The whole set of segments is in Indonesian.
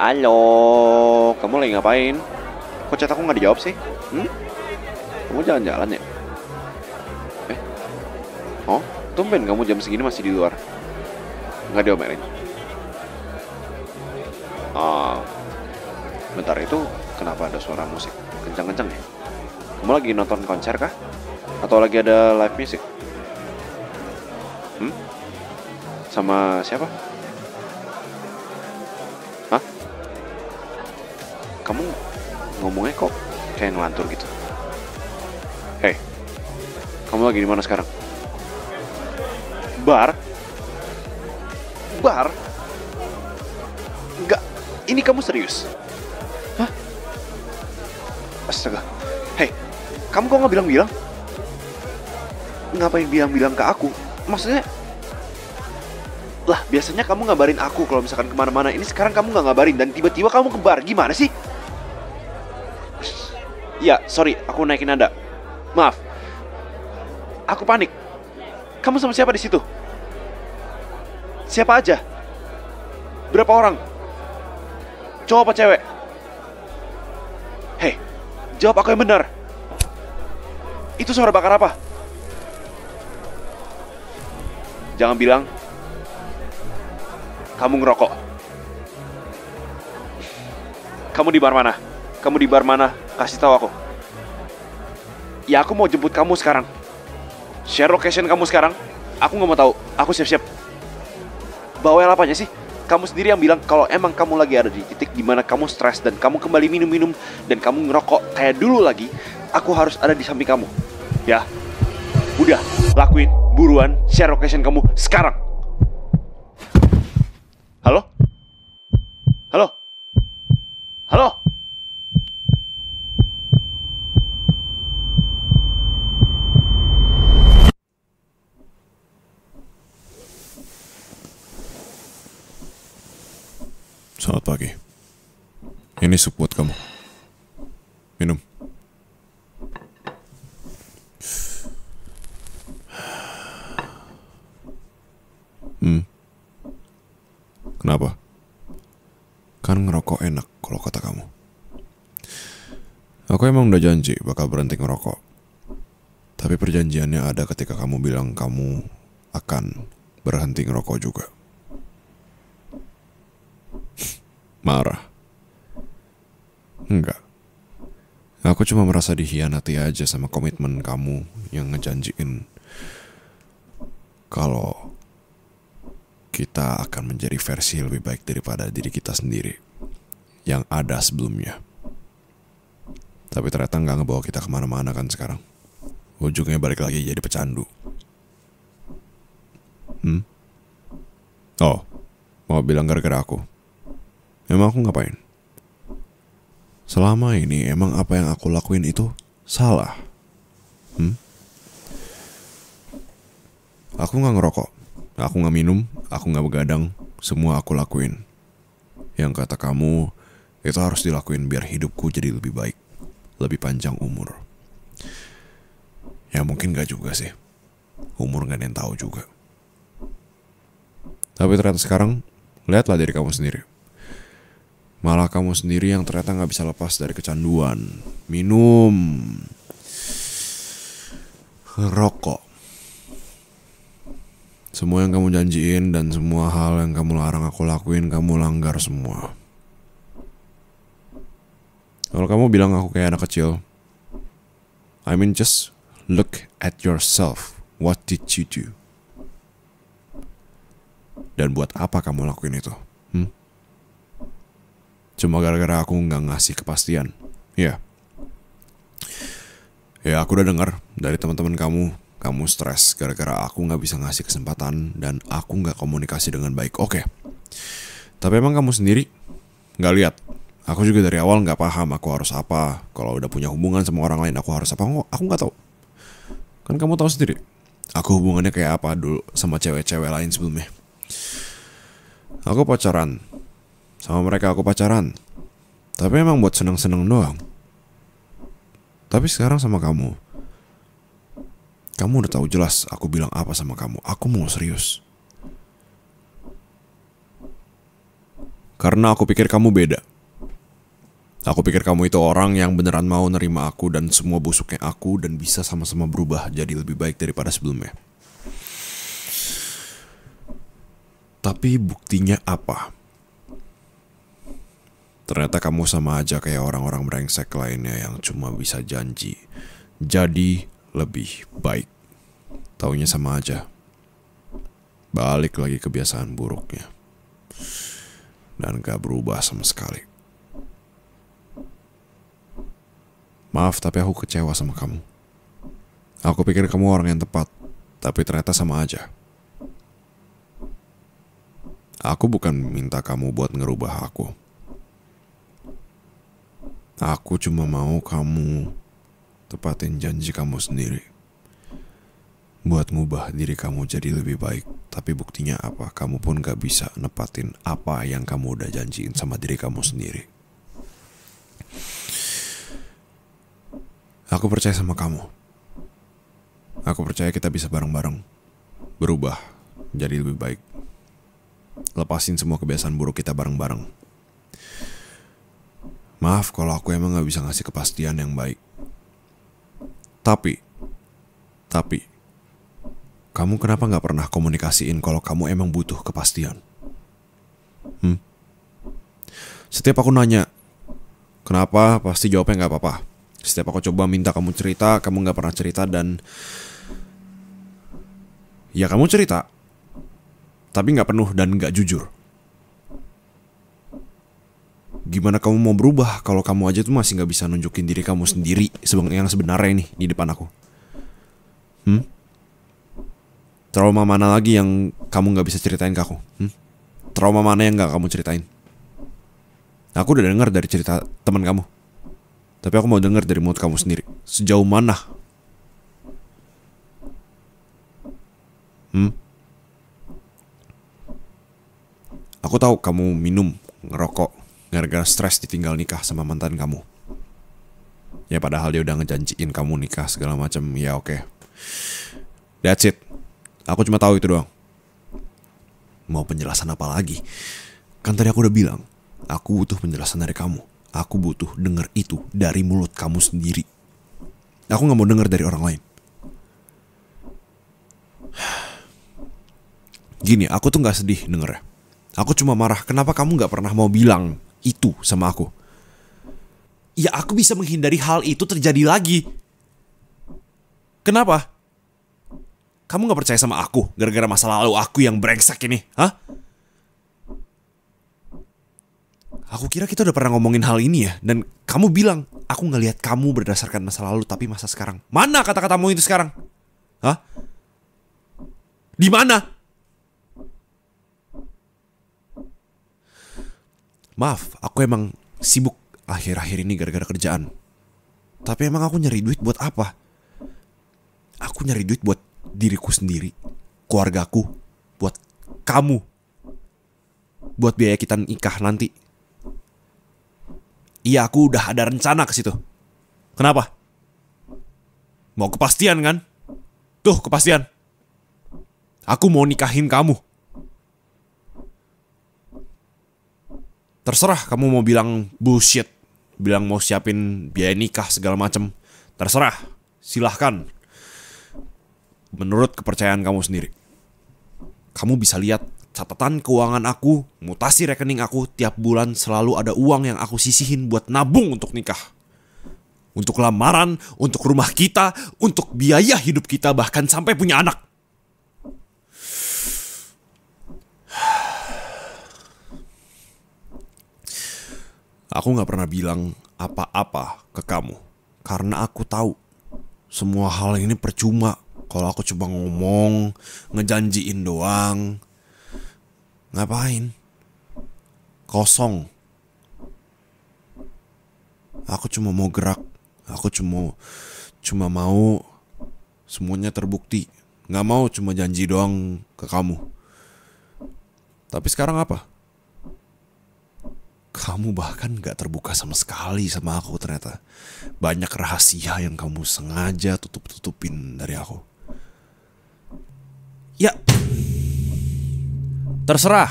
Halo, kamu lagi ngapain? Kok chat aku nggak dijawab sih? Kamu jalan-jalan ya? Eh, oh, tumben kamu jam segini masih di luar. Nggak diomelin? Ah, bentar itu kenapa ada suara musik kencang-kencang ya? Kamu lagi nonton konser kah? Atau lagi ada live music? Sama siapa? Hah? Kamu ngomongnya kok kayak ngelantur gitu? Hei, kamu lagi di mana sekarang? Bar? Bar? Enggak, ini kamu serius? Hah? Astaga. Hei, kamu kok nggak bilang-bilang? Ngapain bilang-bilang ke aku? Maksudnya, lah biasanya kamu ngabarin aku kalau misalkan kemana-mana. Ini sekarang kamu nggak ngabarin dan tiba-tiba kamu ke bar. Gimana sih? Ya, sorry, aku naikin nada. Maaf. Aku panik. Kamu sama siapa di situ? Siapa aja? Berapa orang? Cowok apa cewek? Hei, jawab aku yang benar. Itu suara bakar apa? Jangan bilang kamu ngerokok. Kamu di bar mana? Kamu di bar mana? Kasih tahu aku. Ya aku mau jemput kamu sekarang. Share location kamu sekarang. Aku nggak mau tahu. Aku siap-siap. Bawel apanya sih? Kamu sendiri yang bilang kalau emang kamu lagi ada di titik dimana kamu stres dan kamu kembali minum-minum dan kamu ngerokok kayak dulu lagi. Aku harus ada di samping kamu. Ya, udah lakuin buruan share location kamu sekarang. Halo? Halo? Halo? Selamat pagi. Ini sup buat kamu. Minum. Kenapa? Kan ngerokok enak kalau kata kamu. Aku emang udah janji bakal berhenti ngerokok. Tapi perjanjiannya ada ketika kamu bilang kamu akan berhenti ngerokok juga. Marah? Enggak. Aku cuma merasa dihianati aja sama komitmen kamu yang ngejanjiin kalau kita akan menjadi versi lebih baik daripada diri kita sendiri yang ada sebelumnya. Tapi ternyata nggak ngebawa kita kemana-mana kan sekarang. Ujungnya balik lagi jadi pecandu. Oh, mau bilang gara-gara aku? Emang aku ngapain? Selama ini emang apa yang aku lakuin itu salah? Aku gak ngerokok, aku gak minum, aku gak begadang, semua aku lakuin. Yang kata kamu, itu harus dilakuin biar hidupku jadi lebih baik, lebih panjang umur. Ya mungkin gak juga sih, umur gak ada yang tahu juga. Tapi ternyata sekarang, lihatlah diri kamu sendiri. Malah kamu sendiri yang ternyata gak bisa lepas dari kecanduan. Minum, rokok. Semua yang kamu janjiin dan semua hal yang kamu larang aku lakuin, kamu langgar semua. Kalau kamu bilang aku kayak anak kecil, I mean just look at yourself. What did you do? Dan buat apa kamu lakuin itu? Cuma gara-gara aku gak ngasih kepastian. Ya, aku udah dengar dari teman-teman kamu stres gara-gara aku gak bisa ngasih kesempatan dan aku gak komunikasi dengan baik. Oke. Tapi emang kamu sendiri gak lihat. Aku juga dari awal gak paham aku harus apa. Kalau udah punya hubungan sama orang lain aku harus apa. Aku gak tahu. Kan kamu tahu sendiri. Aku hubungannya kayak apa dulu sama cewek-cewek lain sebelumnya. Aku pacaran. Sama mereka aku pacaran. Tapi emang buat seneng-seneng doang. Tapi sekarang sama kamu udah tahu jelas aku bilang apa sama kamu. Aku mau serius. Karena aku pikir kamu beda. Aku pikir kamu itu orang yang beneran mau nerima aku dan semua busuknya aku dan bisa sama-sama berubah jadi lebih baik daripada sebelumnya. Tapi buktinya apa? Ternyata kamu sama aja kayak orang-orang brengsek lainnya yang cuma bisa janji jadi lebih baik. Taunya sama aja. Balik lagi kebiasaan buruknya. Dan gak berubah sama sekali. Maaf, tapi aku kecewa sama kamu. Aku pikir kamu orang yang tepat, tapi ternyata sama aja. Aku bukan minta kamu buat ngerubah aku. Aku cuma mau kamu tepatin janji kamu sendiri. Buat ngubah diri kamu jadi lebih baik. Tapi buktinya apa? Kamu pun gak bisa nepatin apa yang kamu udah janjiin sama diri kamu sendiri. Aku percaya sama kamu. Aku percaya kita bisa bareng-bareng berubah jadi lebih baik. Lepasin semua kebiasaan buruk kita bareng-bareng. Maaf kalau aku emang gak bisa ngasih kepastian yang baik. Tapi kamu kenapa gak pernah komunikasiin kalau kamu emang butuh kepastian? Setiap aku nanya kenapa, pasti jawabnya gak apa-apa. Setiap aku coba minta kamu cerita, kamu gak pernah cerita dan ya kamu cerita, tapi gak penuh dan gak jujur. Gimana kamu mau berubah kalau kamu aja tuh masih gak bisa nunjukin diri kamu sendiri yang sebenarnya nih di depan aku? Trauma mana lagi yang kamu gak bisa ceritain ke aku? Trauma mana yang gak kamu ceritain? Aku udah dengar dari cerita teman kamu. Tapi aku mau dengar dari mulut kamu sendiri. Sejauh mana? Aku tahu kamu minum, ngerokok, gara-gara stres ditinggal nikah sama mantan kamu. Ya padahal dia udah ngejanjiin kamu nikah segala macam. Ya oke. That's it. Aku cuma tahu itu doang. Mau penjelasan apa lagi? Kan tadi aku udah bilang, aku butuh penjelasan dari kamu. Aku butuh denger itu dari mulut kamu sendiri. Aku gak mau denger dari orang lain. Gini, aku tuh gak sedih dengernya. Aku cuma marah, kenapa kamu gak pernah mau bilang itu sama aku? Ya aku bisa menghindari hal itu terjadi lagi. Kenapa? Kamu gak percaya sama aku gara-gara masa lalu aku yang brengsek ini? Hah? Aku kira kita udah pernah ngomongin hal ini ya. Dan kamu bilang, aku ngelihat kamu berdasarkan masa lalu tapi masa sekarang. Mana kata-katamu itu sekarang? Hah? Di mana? Maaf, aku emang sibuk akhir-akhir ini gara-gara kerjaan. Tapi emang aku nyari duit buat apa? Aku nyari duit buat diriku sendiri, keluargaku, buat kamu, buat biaya kita nikah nanti. Iya, aku udah ada rencana ke situ. Kenapa? Mau kepastian kan? Tuh, kepastian. Aku mau nikahin kamu. Terserah kamu mau bilang bullshit, bilang mau siapin biaya nikah segala macem. Terserah, silahkan. Menurut kepercayaan kamu sendiri. Kamu bisa lihat catatan keuangan aku, mutasi rekening aku, tiap bulan selalu ada uang yang aku sisihin buat nabung untuk nikah. Untuk lamaran, untuk rumah kita, untuk biaya hidup kita, bahkan sampai punya anak. Aku gak pernah bilang apa-apa ke kamu. Karena aku tahu semua hal ini percuma kalau aku coba ngomong, ngejanjiin doang. Ngapain? Kosong. Aku cuma mau gerak. Aku cuma mau semuanya terbukti. Gak mau cuma janji doang ke kamu. Tapi sekarang apa? Kamu bahkan gak terbuka sama sekali sama aku ternyata. Banyak rahasia yang kamu sengaja tutup-tutupin dari aku. Ya, terserah.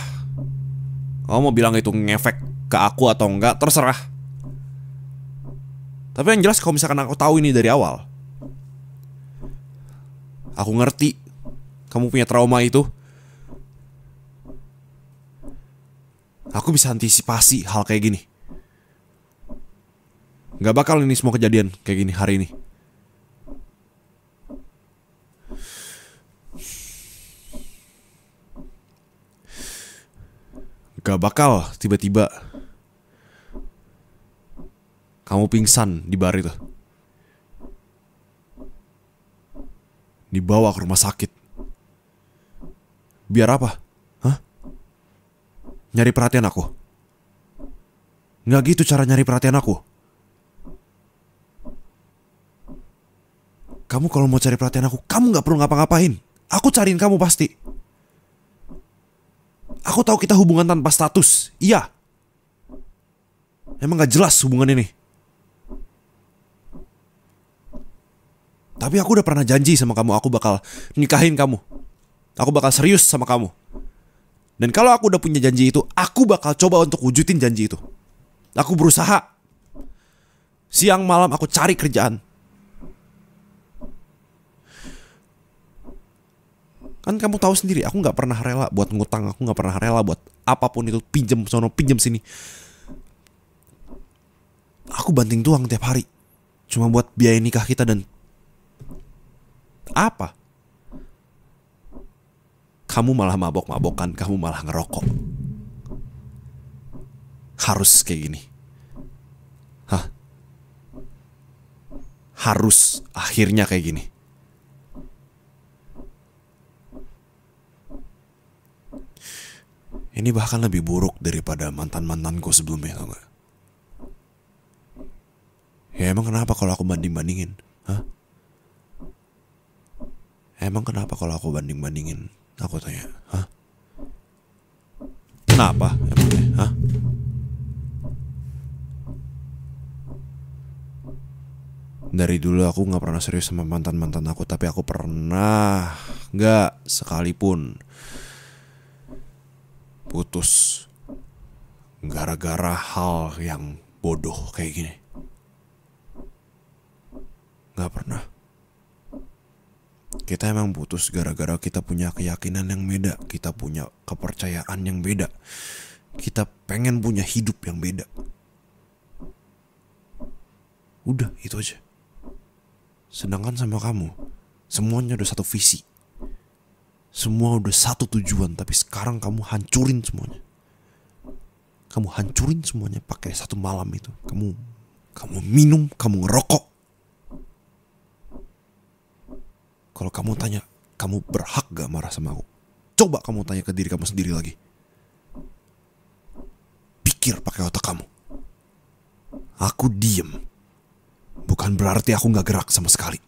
Kamu mau bilang itu ngefek ke aku atau enggak, terserah. Tapi yang jelas kalau misalkan aku tahu ini dari awal, aku ngerti kamu punya trauma itu, aku bisa antisipasi hal kayak gini. Gak bakal ini semua kejadian kayak gini hari ini. Gak bakal tiba-tiba kamu pingsan di bar itu, dibawa ke rumah sakit. Biar apa? Hah? Nyari perhatian aku? Gak gitu cara nyari perhatian aku. Kamu kalau mau cari perhatian aku, kamu gak perlu ngapa-ngapain. Aku cariin kamu pasti. Aku tahu kita hubungan tanpa status. Iya. Emang gak jelas hubungan ini. Tapi aku udah pernah janji sama kamu, aku bakal nikahin kamu. Aku bakal serius sama kamu. Dan kalau aku udah punya janji itu, aku bakal coba untuk wujudin janji itu. Aku berusaha. Siang malam aku cari kerjaan. Kan kamu tahu sendiri, aku gak pernah rela buat ngutang. Aku gak pernah rela buat apapun itu. Pinjem sono, pinjem sini. Aku banting tuang tiap hari cuma buat biaya nikah kita. Dan apa? Kamu malah mabok-mabokan. Kamu malah ngerokok. Harus kayak gini? Hah? Harus akhirnya kayak gini? Ini bahkan lebih buruk daripada mantan-mantanku sebelumnya, tau gak? Ya emang kenapa kalau aku banding-bandingin? Hah? Emang kenapa kalau aku banding-bandingin? Aku tanya, hah? Kenapa emangnya, hah? Dari dulu aku gak pernah serius sama mantan-mantan aku. Tapi aku pernah gak sekalipun putus gara-gara hal yang bodoh kayak gini. Gak pernah. Kita emang putus gara-gara kita punya keyakinan yang beda. Kita punya kepercayaan yang beda. Kita pengen punya hidup yang beda. Udah, itu aja. Sedangkan sama kamu, semuanya udah satu visi. Semua udah satu tujuan. Tapi sekarang kamu hancurin semuanya. Kamu hancurin semuanya pakai satu malam itu. Kamu minum, kamu ngerokok. Kalau kamu tanya, kamu berhak gak marah sama aku? Coba kamu tanya ke diri kamu sendiri lagi. Pikir pakai otak kamu. Aku diem bukan berarti aku gak gerak sama sekali.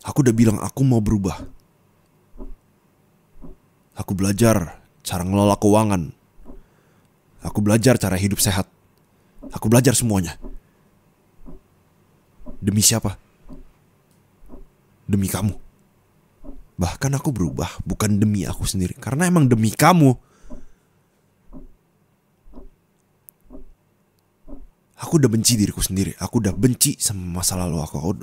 Aku udah bilang aku mau berubah. Aku belajar cara ngelola keuangan. Aku belajar cara hidup sehat. Aku belajar semuanya. Demi siapa? Demi kamu. Bahkan aku berubah bukan demi aku sendiri, karena emang demi kamu. Aku udah benci diriku sendiri. Aku udah benci sama masa lalu aku.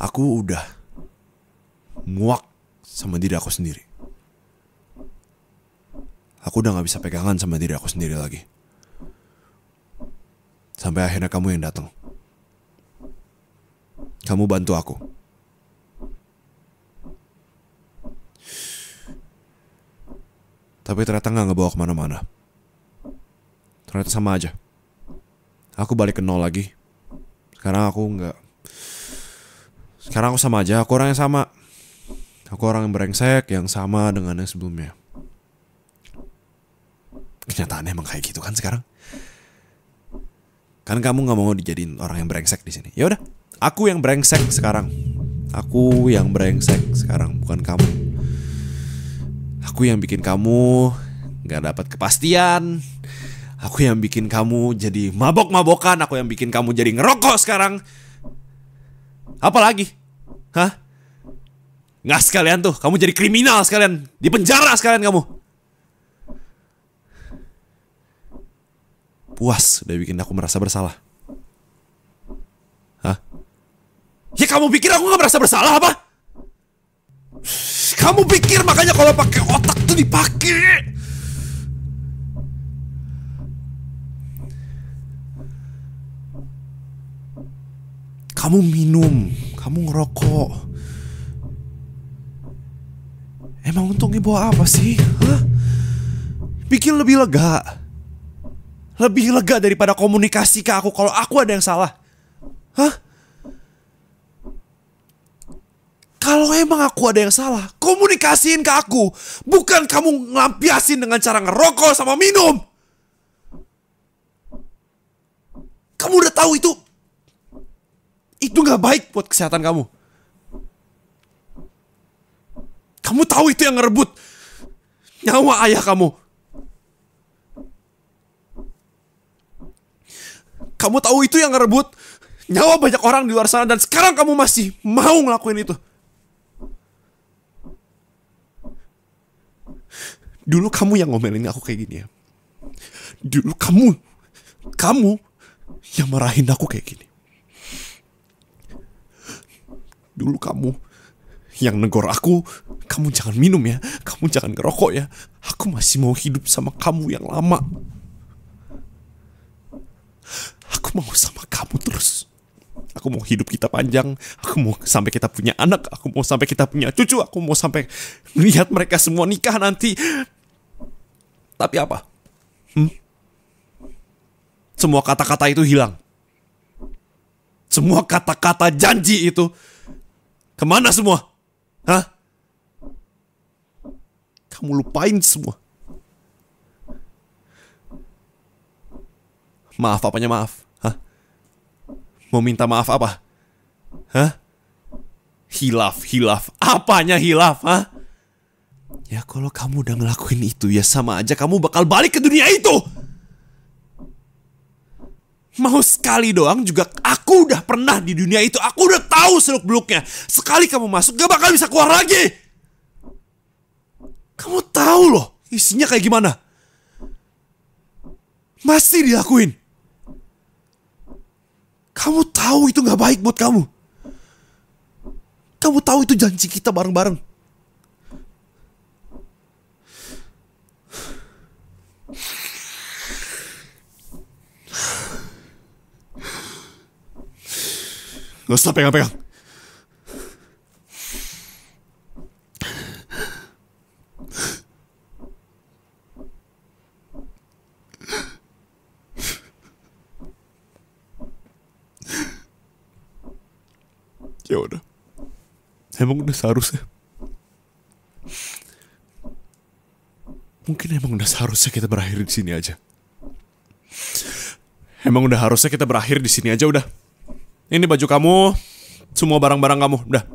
Aku udah muak sama diri aku sendiri. Aku udah gak bisa pegangan sama diri aku sendiri lagi. Sampai akhirnya kamu yang datang. Kamu bantu aku. Tapi ternyata gak ngebawa kemana-mana. Ternyata sama aja. Aku balik ke nol lagi. Sekarang aku sama aja. Aku orang yang sama. Aku orang yang brengsek, yang sama dengan yang sebelumnya. Kenyataannya emang kayak gitu kan sekarang. Kan kamu gak mau dijadiin orang yang brengsek di sini. Ya udah, aku yang brengsek sekarang. Aku yang brengsek sekarang, bukan kamu. Aku yang bikin kamu gak dapat kepastian. Aku yang bikin kamu jadi mabok-mabokan. Aku yang bikin kamu jadi ngerokok sekarang. Apa lagi? Hah? Nggak sekalian tuh, kamu jadi kriminal sekalian. Di penjara sekalian kamu. Puas udah bikin aku merasa bersalah. Hah? Ya kamu pikir aku gak merasa bersalah apa? Kamu pikir makanya kalau pakai otak tuh dipakai. Kamu minum, kamu ngerokok. Emang untungnya bawa apa sih? Hah? Bikin lebih lega. Lebih lega daripada komunikasi ke aku kalau aku ada yang salah. Hah? Kalau emang aku ada yang salah, komunikasiin ke aku. Bukan kamu ngelampiasin dengan cara ngerokok sama minum. Kamu udah tahu itu gak baik buat kesehatan kamu. Kamu tahu itu yang ngerebut nyawa ayah kamu. Kamu tahu itu yang ngerebut nyawa banyak orang di luar sana. Dan sekarang kamu masih mau ngelakuin itu. Dulu kamu yang ngomelin aku kayak gini ya. Dulu kamu yang marahin aku kayak gini. Dulu kamu yang negor aku, kamu jangan minum ya, kamu jangan ngerokok ya. Aku masih mau hidup sama kamu yang lama. Aku mau sama kamu terus. Aku mau hidup kita panjang. Aku mau sampai kita punya anak. Aku mau sampai kita punya cucu. Aku mau sampai melihat mereka semua nikah nanti. Tapi apa? Semua kata-kata itu hilang. Semua kata-kata janji itu kemana semua? Hah? Kamu lupain semua. Maaf apanya maaf? Hah? Mau minta maaf apa? Hah? Hilaf. Apanya hilaf? Hah? Ya kalau kamu udah ngelakuin itu ya sama aja kamu bakal balik ke dunia itu. Mau sekali doang juga aku udah pernah di dunia itu. Aku udah tahu seluk-beluknya. Sekali kamu masuk gak bakal bisa keluar lagi. Kamu tahu loh isinya kayak gimana. Masih dilakuin. Kamu tahu itu gak baik buat kamu. Kamu tahu itu janji kita bareng-bareng. Gak usah pegang-pegang. Ya udah. Emang udah seharusnya. Mungkin emang udah seharusnya kita berakhir di sini aja. Emang udah harusnya kita berakhir di sini aja udah. Ini baju kamu, semua barang-barang kamu, udah.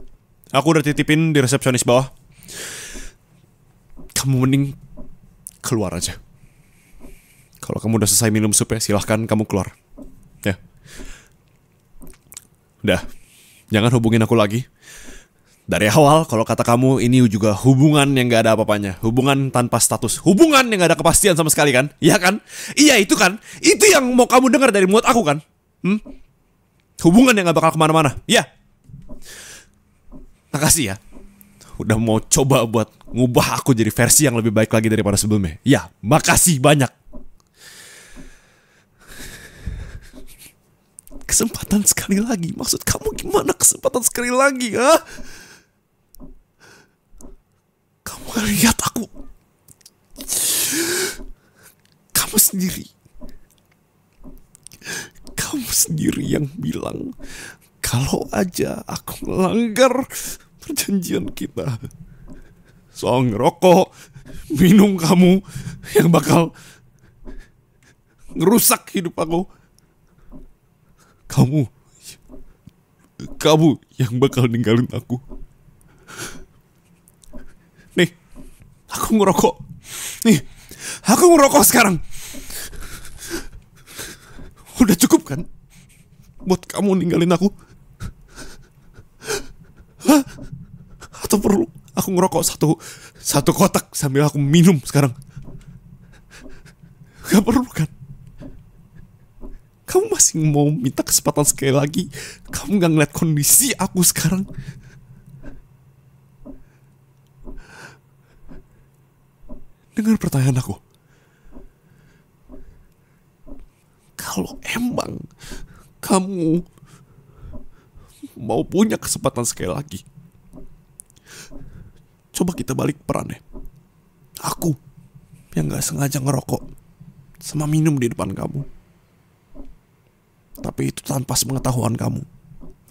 Aku udah titipin di resepsionis bawah. Kamu mending keluar aja. Kalau kamu udah selesai minum supnya, silahkan kamu keluar. Ya. Udah, jangan hubungin aku lagi. Dari awal, kalau kata kamu, ini juga hubungan yang gak ada apa-apanya. Hubungan tanpa status. Hubungan yang gak ada kepastian sama sekali kan? Iya kan? Iya itu kan? Itu yang mau kamu dengar dari mulut aku kan? Hubungan yang gak bakal kemana-mana. Ya. Makasih ya. Udah mau coba buat ngubah aku jadi versi yang lebih baik lagi daripada sebelumnya. Ya, makasih banyak. Kesempatan sekali lagi. Maksud kamu gimana kesempatan sekali lagi? Ha? Kamu gak lihat aku. Kamu sendiri yang bilang kalau aja aku melanggar perjanjian kita soal ngerokok, minum kamu yang bakal ngerusak hidup aku. Kamu yang bakal ninggalin aku. Nih, aku ngerokok. Nih, aku ngerokok sekarang. Udah cukup kan buat kamu ninggalin aku? Atau perlu aku ngerokok satu kotak sambil aku minum sekarang? Gak perlu kan? Kamu masih mau minta kesempatan sekali lagi? Kamu gak ngeliat kondisi aku sekarang? Dengar pertanyaan aku. Kalau emang kamu mau punya kesempatan sekali lagi, coba kita balik peran ya. Aku yang gak sengaja ngerokok sama minum di depan kamu. Tapi itu tanpa sepengetahuan kamu.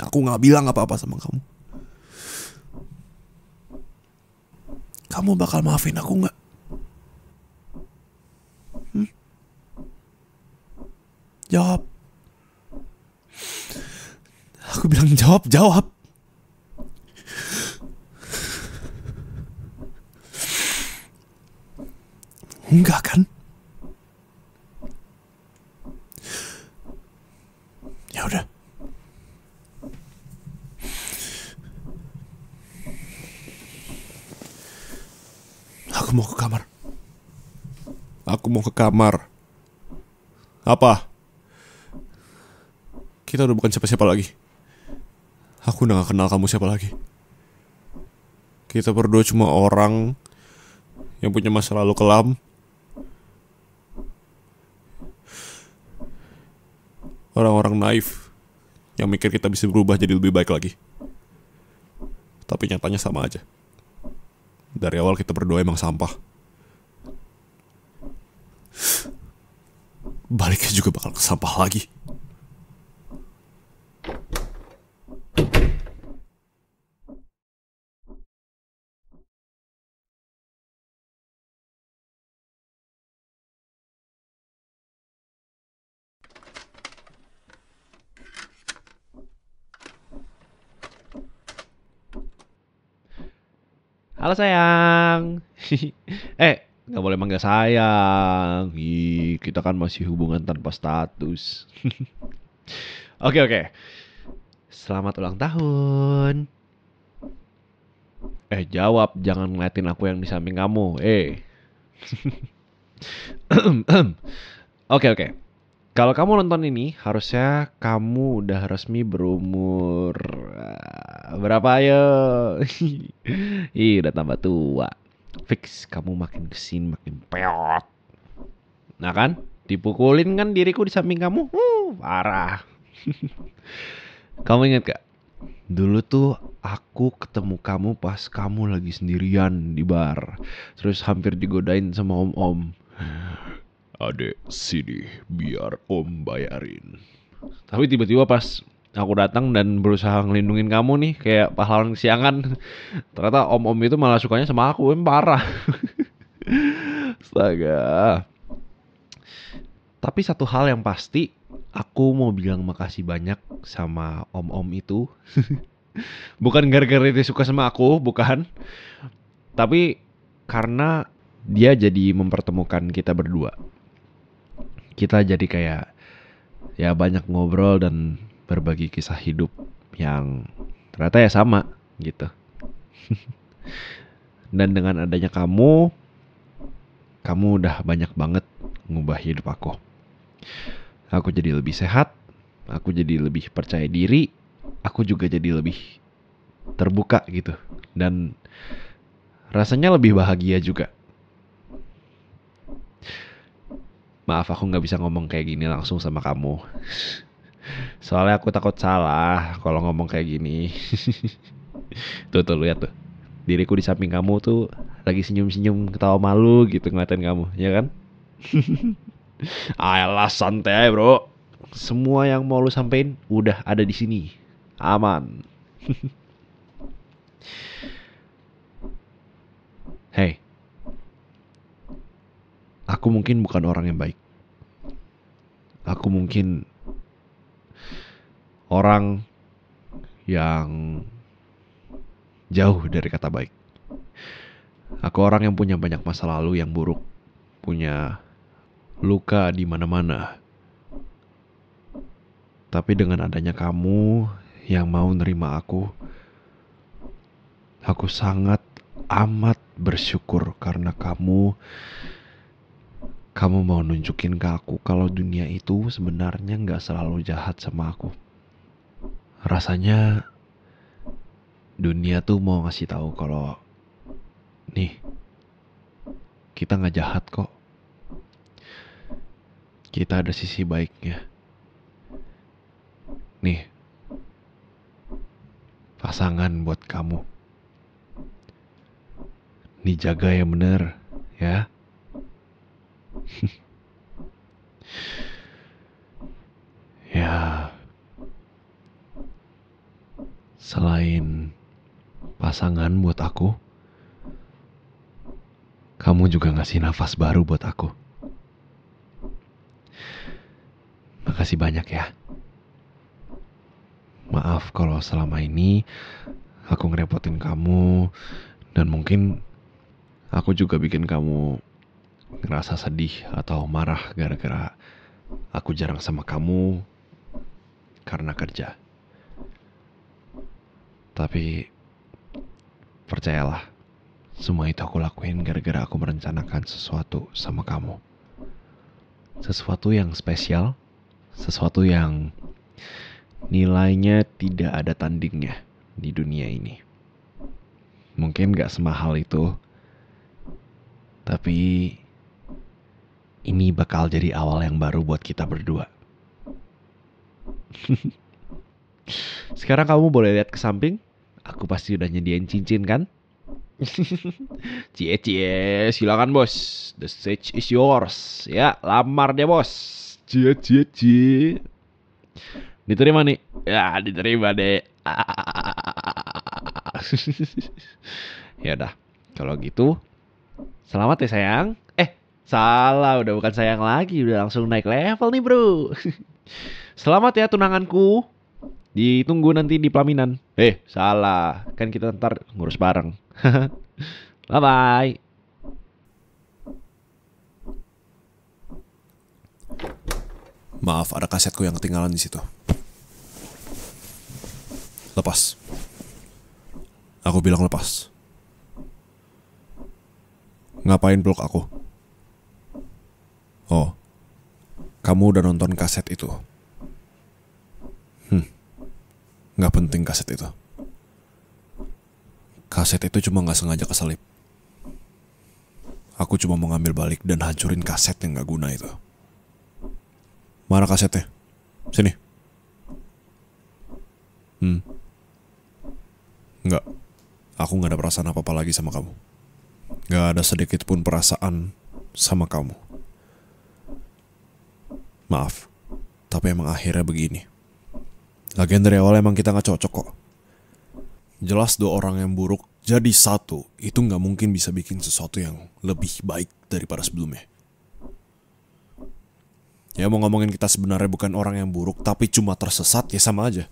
Aku gak bilang apa-apa sama kamu. Kamu bakal maafin aku gak? Jawab. Aku bilang jawab. Enggak kan? Ya udah. Aku mau ke kamar. Apa? Kita udah bukan siapa-siapa lagi. Aku udah gak kenal kamu siapa lagi. Kita berdua cuma orang yang punya masa lalu kelam. Orang-orang naif yang mikir kita bisa berubah jadi lebih baik lagi. Tapi nyatanya sama aja. Dari awal kita berdua emang sampah. Baliknya juga bakal ke sampah lagi. Halo sayang. Nggak boleh manggil sayang. Kita kan masih hubungan tanpa status. Oke. Selamat ulang tahun. Jawab, jangan ngeliatin aku yang di samping kamu. Oke. Kalau kamu nonton ini, harusnya kamu udah resmi berumur berapa ayo? Udah tambah tua. Fix, kamu makin kesini makin peot. Nah kan, dipukulin kan diriku di samping kamu. Parah. Kamu ingat gak? Dulu tuh aku ketemu kamu pas kamu lagi sendirian di bar. Terus hampir digodain sama om-om. Adek, sini biar om bayarin. Tapi tiba-tiba pas aku datang dan berusaha ngelindungin kamu nih kayak pahlawan kesiangan, ternyata om-om itu malah sukanya sama aku. Parah. Astaga. Tapi satu hal yang pasti, aku mau bilang makasih banyak sama om-om itu. Bukan gara-gara dia suka sama aku, bukan. Tapi karena dia jadi mempertemukan kita berdua. Kita jadi kayak ya banyak ngobrol dan berbagi kisah hidup yang ternyata ya sama gitu. Dan dengan adanya kamu udah banyak banget ngubah hidup aku. Aku jadi lebih sehat, aku jadi lebih percaya diri, aku juga jadi lebih terbuka gitu. Dan rasanya lebih bahagia juga. Maaf aku gak bisa ngomong kayak gini langsung sama kamu. Soalnya aku takut salah kalau ngomong kayak gini. Tuh lihat tuh. Diriku di samping kamu tuh lagi senyum-senyum ketawa malu gitu ngeliatin kamu, ya kan? Ayolah santai bro. Semua yang mau lu sampein udah ada di sini. Aman. Hey. Aku mungkin bukan orang yang baik. Aku mungkin orang yang jauh dari kata baik. Aku orang yang punya banyak masa lalu yang buruk, punya luka di mana-mana. Tapi dengan adanya kamu yang mau nerima aku, Aku sangat amat bersyukur karena kamu mau nunjukin ke aku kalau dunia itu sebenarnya nggak selalu jahat sama aku. Rasanya dunia tuh mau ngasih tahu kalau nih, kita nggak jahat kok. Kita ada sisi baiknya. Nih, pasangan buat kamu. Dijaga yang bener, ya. Ya, selain pasangan buat aku, kamu juga ngasih nafas baru buat aku. Makasih banyak ya. Maaf kalau selama ini aku ngerepotin kamu dan mungkin aku juga bikin kamu ngerasa sedih atau marah gara-gara aku jarang sama kamu karena kerja. Tapi percayalah, semua itu aku lakuin gara-gara aku merencanakan sesuatu sama kamu. Sesuatu yang spesial, sesuatu yang nilainya tidak ada tandingnya di dunia ini. Mungkin gak semahal itu, tapi ini bakal jadi awal yang baru buat kita berdua. Sekarang kamu boleh lihat ke samping. Aku pasti udah nyediain cincin kan? Cie, silakan bos. The stage is yours. Ya, lamar dia bos. Cie. Diterima nih. Ya, diterima deh. Ya udah, kalau gitu selamat ya sayang. Salah, udah bukan sayang lagi, udah langsung naik level nih bro. Selamat ya tunanganku. Ditunggu nanti di pelaminan. Salah, kan kita ntar ngurus bareng. Bye bye. Maaf, ada kasetku yang ketinggalan di situ. Lepas. Aku bilang lepas. Ngapain peluk aku? Oh, kamu udah nonton kaset itu. Nggak penting kaset itu. Kaset itu cuma nggak sengaja keselip. Aku cuma mau ngambil balik dan hancurin kaset yang nggak guna itu. Mana kasetnya? Sini. Nggak. Aku nggak ada perasaan apa-apa lagi sama kamu. Nggak ada sedikit pun perasaan sama kamu. Maaf, tapi emang akhirnya begini. Lagian dari awal emang kita gak cocok kok. Jelas dua orang yang buruk jadi satu, itu gak mungkin bisa bikin sesuatu yang lebih baik daripada sebelumnya. Ya mau ngomongin kita sebenarnya bukan orang yang buruk, tapi cuma tersesat, ya sama aja.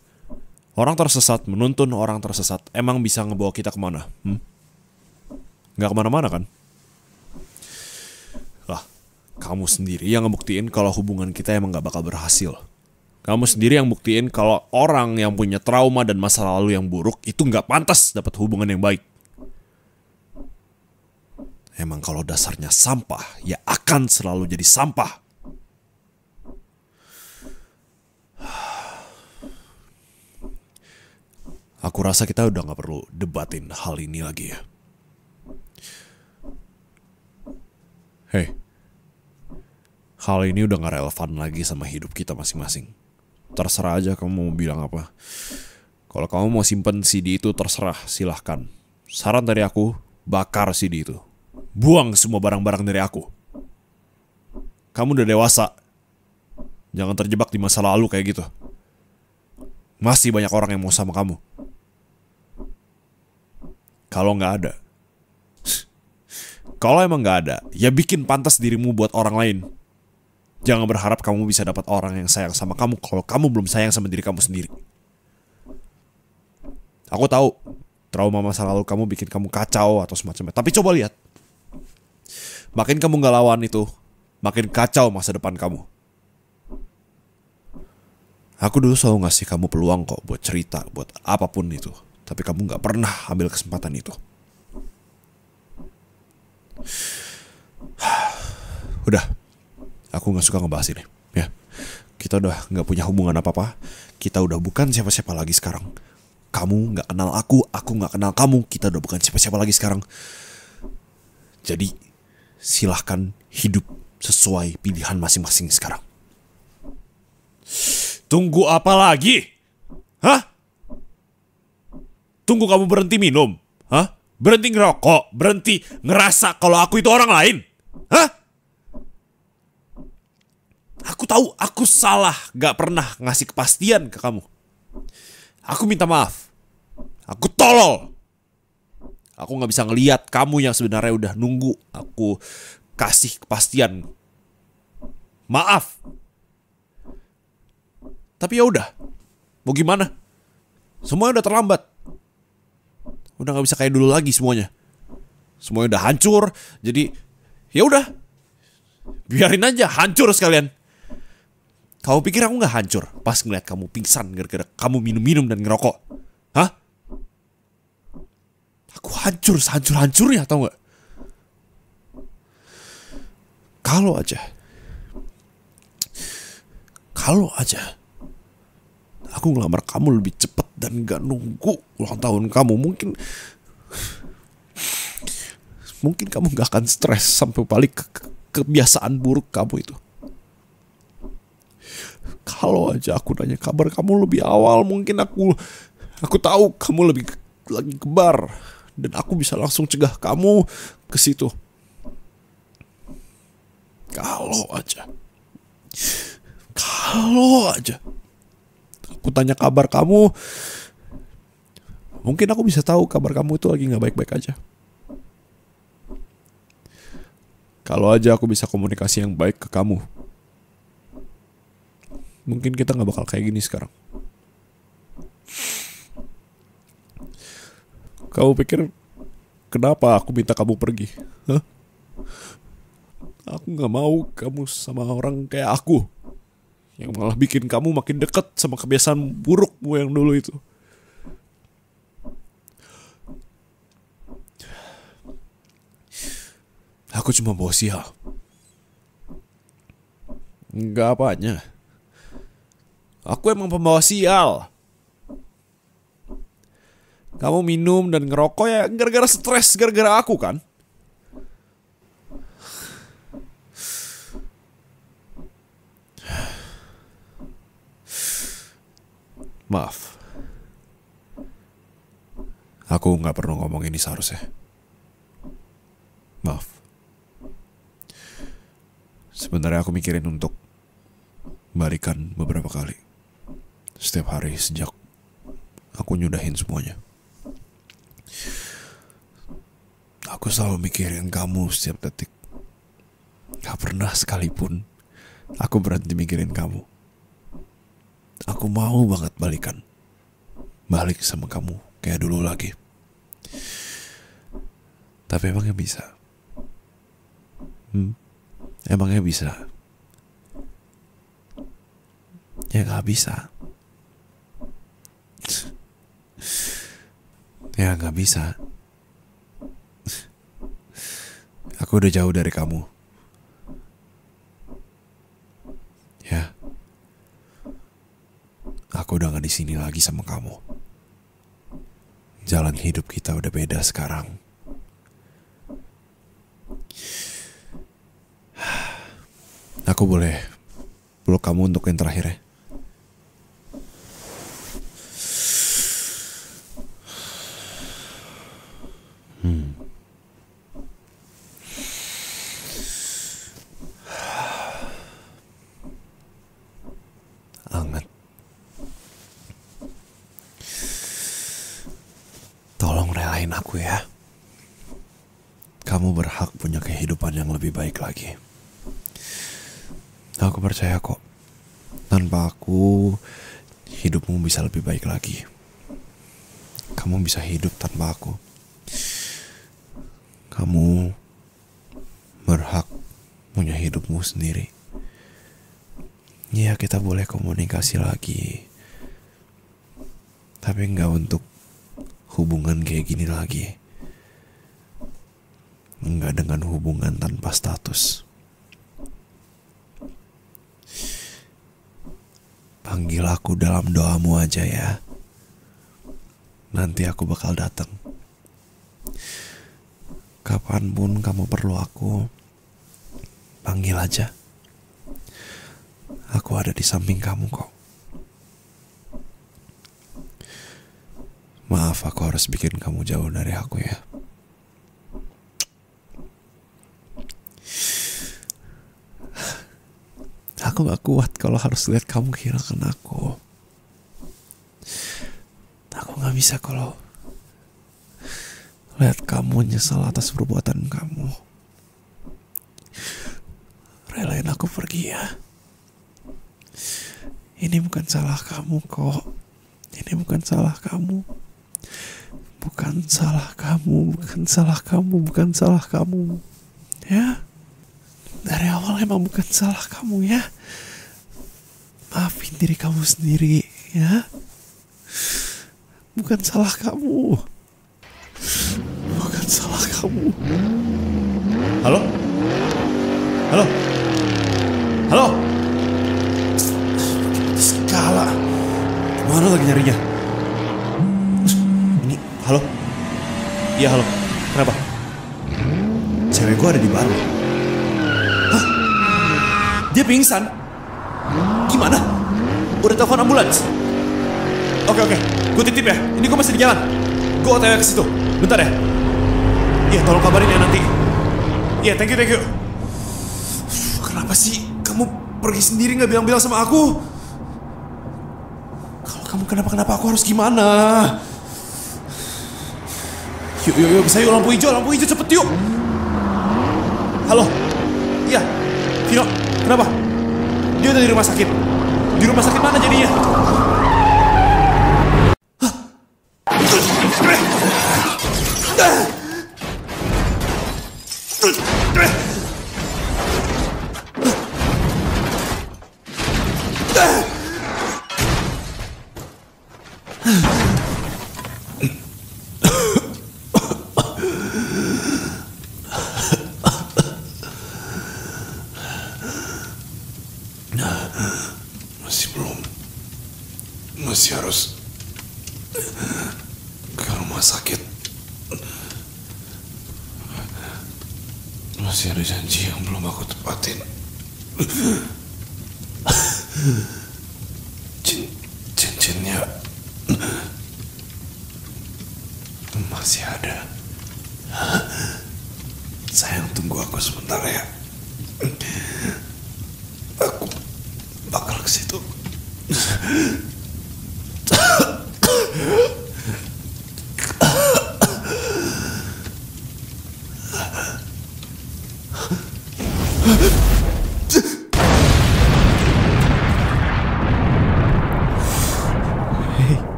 Orang tersesat, menuntun orang tersesat, emang bisa ngebawa kita kemana? Gak kemana-mana kan? Lah, kamu sendiri yang ngebuktiin kalau hubungan kita emang gak bakal berhasil. Kamu sendiri yang buktiin kalau orang yang punya trauma dan masa lalu yang buruk itu gak pantas dapat hubungan yang baik. Emang kalau dasarnya sampah, ya akan selalu jadi sampah. Aku rasa kita udah gak perlu debatin hal ini lagi ya. Hal ini udah gak relevan lagi sama hidup kita masing-masing. Terserah aja kamu mau bilang apa. Kalau kamu mau simpen CD itu terserah, silahkan. Saran dari aku, bakar CD itu. Buang semua barang-barang dari aku. Kamu udah dewasa. Jangan terjebak di masa lalu kayak gitu. Masih banyak orang yang mau sama kamu. Kalau gak ada, kalau emang gak ada, ya bikin pantas dirimu buat orang lain. Jangan berharap kamu bisa dapat orang yang sayang sama kamu kalau kamu belum sayang sama diri kamu sendiri. Aku tahu trauma masa lalu kamu bikin kamu kacau atau semacamnya. Tapi coba lihat. Makin kamu gak lawan itu, makin kacau masa depan kamu. Aku dulu selalu ngasih kamu peluang kok buat cerita, buat apapun itu. Tapi kamu gak pernah ambil kesempatan itu. Udah, aku gak suka ngebahas ini ya. Kita udah gak punya hubungan apa-apa. Kita udah bukan siapa-siapa lagi sekarang. Kamu gak kenal aku gak kenal kamu. Kita udah bukan siapa-siapa lagi sekarang. Jadi silahkan hidup sesuai pilihan masing-masing sekarang. Tunggu apa lagi? Hah? Tunggu kamu berhenti minum? Hah? Berhenti ngerokok? Berhenti ngerasa kalau aku itu orang lain? Hah? Aku tahu aku salah, gak pernah ngasih kepastian ke kamu. Aku minta maaf. Aku tolol. Aku gak bisa ngelihat kamu yang sebenarnya udah nunggu aku kasih kepastian. Maaf. Tapi ya udah. Mau gimana? Semuanya udah terlambat. Udah gak bisa kayak dulu lagi semuanya. Semuanya udah hancur. Jadi ya udah. Biarin aja hancur sekalian. Kamu pikir aku gak hancur pas ngeliat kamu pingsan gara-gara kamu minum-minum dan ngerokok? Hah? Aku hancur sehancur-hancurnya, tau gak? Kalau aja aku ngelamar kamu lebih cepat dan gak nunggu ulang tahun kamu, mungkin kamu gak akan stres sampai balik ke kebiasaan buruk kamu itu. Kalau aja aku nanya kabar kamu lebih awal, mungkin aku tahu kamu lagi kebar dan aku bisa langsung cegah kamu ke situ. Kalau aja aku tanya kabar kamu, mungkin aku bisa tahu kabar kamu itu lagi gak baik-baik aja. Kalau aja aku bisa komunikasi yang baik ke kamu, mungkin kita gak bakal kayak gini sekarang. Kamu pikir kenapa aku minta kamu pergi? Hah? Aku gak mau kamu sama orang kayak aku, yang malah bikin kamu makin dekat sama kebiasaan burukmu yang dulu itu. Aku cuma bawa sial. Enggak apanya. Aku emang pembawa sial. Kamu minum dan ngerokok ya gara-gara stres, gara-gara aku kan? Maaf. Aku gak perlu ngomong ini seharusnya. Maaf. Sebenarnya aku mikirin untuk balikan beberapa kali. Setiap hari sejak aku nyudahin semuanya. Aku selalu mikirin kamu setiap detik. Gak pernah sekalipun aku berhenti mikirin kamu. Aku mau banget balik sama kamu kayak dulu lagi. Tapi emangnya bisa? Emangnya bisa? Ya gak bisa. Ya gak bisa. Aku udah jauh dari kamu. Ya. Aku udah gak di sini lagi sama kamu. Jalan hidup kita udah beda sekarang. Aku boleh peluk kamu untuk yang terakhir ya? Anget. Tolong relain aku ya. Kamu berhak punya kehidupan yang lebih baik lagi. Aku percaya kok, tanpa aku, hidupmu bisa lebih baik lagi. Kamu bisa hidup tanpa aku. Kamu berhak punya hidupmu sendiri. Ya, kita boleh komunikasi lagi, tapi nggak untuk hubungan kayak gini lagi. Enggak dengan hubungan tanpa status. Panggil aku dalam doamu aja ya. Nanti aku bakal datang. Kapanpun kamu perlu aku, panggil aja. Aku ada di samping kamu kok. Maaf aku harus bikin kamu jauh dari aku ya. Aku gak kuat kalau harus lihat kamu kehilangan aku. Aku gak bisa kalau lihat kamu nyesal atas perbuatan kamu. Relain aku pergi ya. Ini bukan salah kamu kok. Ini bukan salah kamu. Bukan salah kamu, bukan salah kamu, bukan salah kamu. Ya. Dari awal emang bukan salah kamu ya. Maafin diri kamu sendiri ya. Bukan salah kamu. Bukan salah kamu. Halo? Halo? Halo? Skala. Mana lagi nyarinya? Ini, halo? Iya halo. Kenapa? Cewek gue ada di bar. Hah? Dia pingsan? Gimana? Udah telepon ambulans? Oke. Gue titip ya. Ini gue masih di jalan. Gue OTW ke situ. Bentar ya. Iya, tolong kabarin ya nanti. Iya, thank you. Kenapa sih kamu pergi sendiri gak bilang-bilang sama aku? Kalau kamu kenapa-kenapa aku harus gimana? Yuk, bisa yuk, lampu hijau cepet yuk. Halo? Iya, Vino, kenapa? Dia udah di rumah sakit. Di rumah sakit mana jadinya? Masih harus ke rumah sakit. Masih ada janji yang belum aku tepatin. Cincinnya masih ada. Sayang, tunggu aku sebentar ya. Aku bakal ke situ.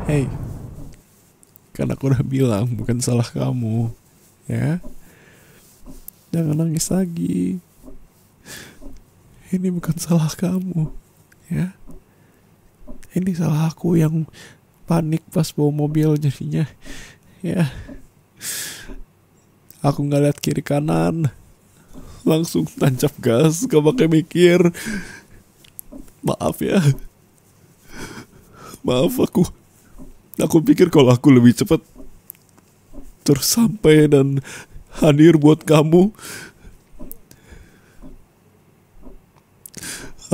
Hey, kan aku udah bilang bukan salah kamu, ya. Jangan nangis lagi. Ini bukan salah kamu, ya. Ini salah aku yang panik pas bawa mobil jadinya, ya. Aku nggak lihat kiri kanan, langsung tancap gas, gak pakai mikir. Maaf ya. Maaf Aku pikir kalau aku lebih cepat tersampai dan hadir buat kamu.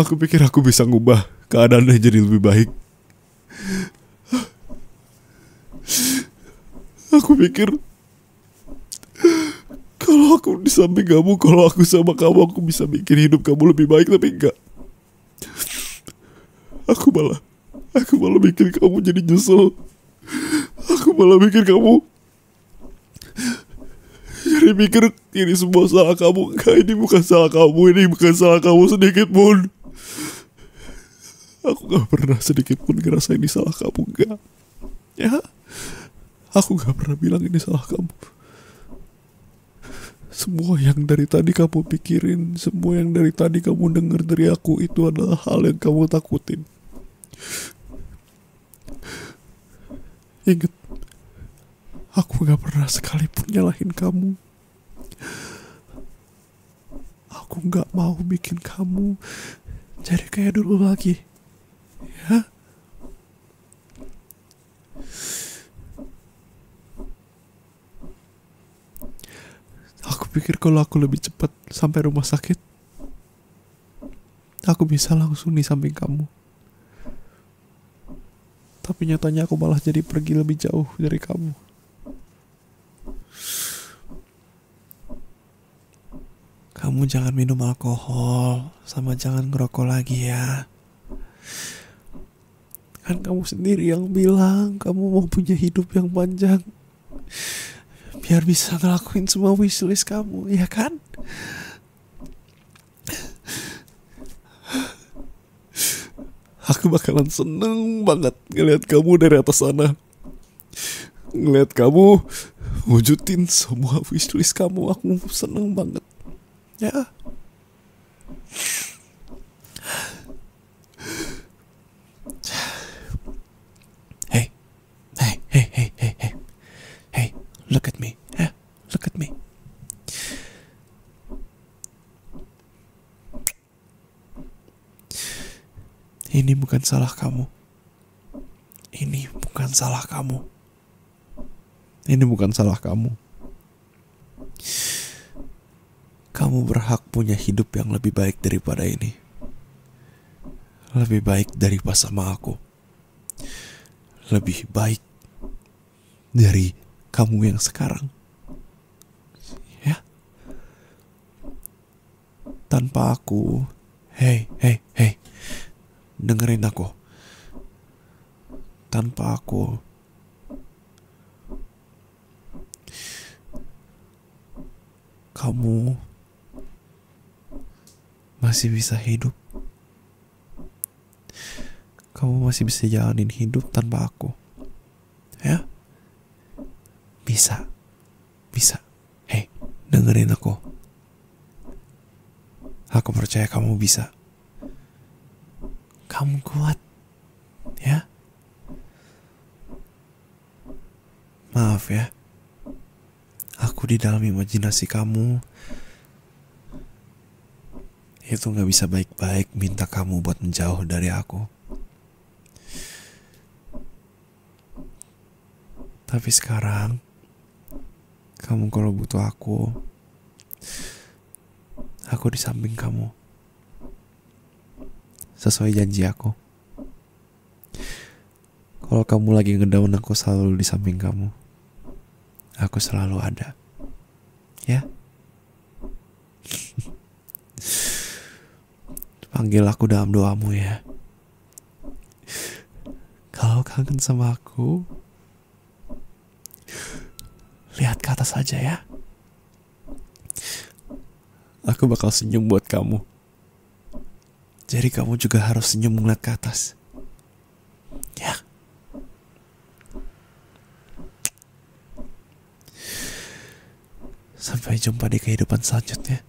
Aku pikir aku bisa ngubah keadaannya jadi lebih baik. Aku pikir kalau aku di samping kamu, kalau aku sama kamu, aku bisa bikin hidup kamu lebih baik, tapi enggak. Aku malah bikin kamu jadi nyesel. Aku malah bikin kamu jadi mikir ini semua salah kamu. Enggak, ini bukan salah kamu. Ini bukan salah kamu sedikit pun. Aku gak pernah sedikit pun ngerasa ini salah kamu. Enggak. Ya, aku gak pernah bilang ini salah kamu. Semua yang dari tadi kamu pikirin, semua yang dari tadi kamu dengar dari aku, itu adalah hal yang kamu takutin. Ingat, Aku gak pernah sekalipun nyalahin kamu. Aku gak mau bikin kamu jadi kayak dulu lagi. Ya? Aku pikir kalau aku lebih cepat sampai rumah sakit, aku bisa langsung di samping kamu. Tapi nyatanya aku malah jadi pergi lebih jauh dari kamu. Kamu jangan minum alkohol, sama jangan ngerokok lagi ya. Kan kamu sendiri yang bilang kamu mau punya hidup yang panjang, biar bisa ngelakuin semua wishlist kamu, ya kan? Aku bakalan seneng banget ngeliat kamu dari atas sana. Ngeliat kamu wujudin semua wishlist kamu, aku seneng banget. Ya. Hey, hey, hey, hey, hey, hey, hey, look at me, yeah, look at me. Ini bukan salah kamu. Ini bukan salah kamu. Ini bukan salah kamu. Kamu berhak punya hidup yang lebih baik daripada ini. Lebih baik dari pas sama aku. Lebih baik dari kamu yang sekarang. Ya. Tanpa aku, hey, hey, hey, dengerin aku. Tanpa aku, kamu masih bisa hidup. Kamu masih bisa jalanin hidup tanpa aku. Ya? Bisa. Bisa. Hey, dengerin aku. Aku percaya kamu bisa. Kamu kuat. Ya? Maaf ya. Aku di dalam imajinasi kamu itu gak bisa baik-baik minta kamu buat menjauh dari aku. Tapi sekarang, kamu kalau butuh aku di samping kamu. Sesuai janji aku. Kalau kamu lagi ngedown, aku selalu di samping kamu. Aku selalu ada. Ya? Panggil aku dalam doamu ya. Kalau kangen sama aku, lihat ke atas aja ya. Aku bakal senyum buat kamu. Jadi kamu juga harus senyum ngeliat ke atas. Ya. Sampai jumpa di kehidupan selanjutnya.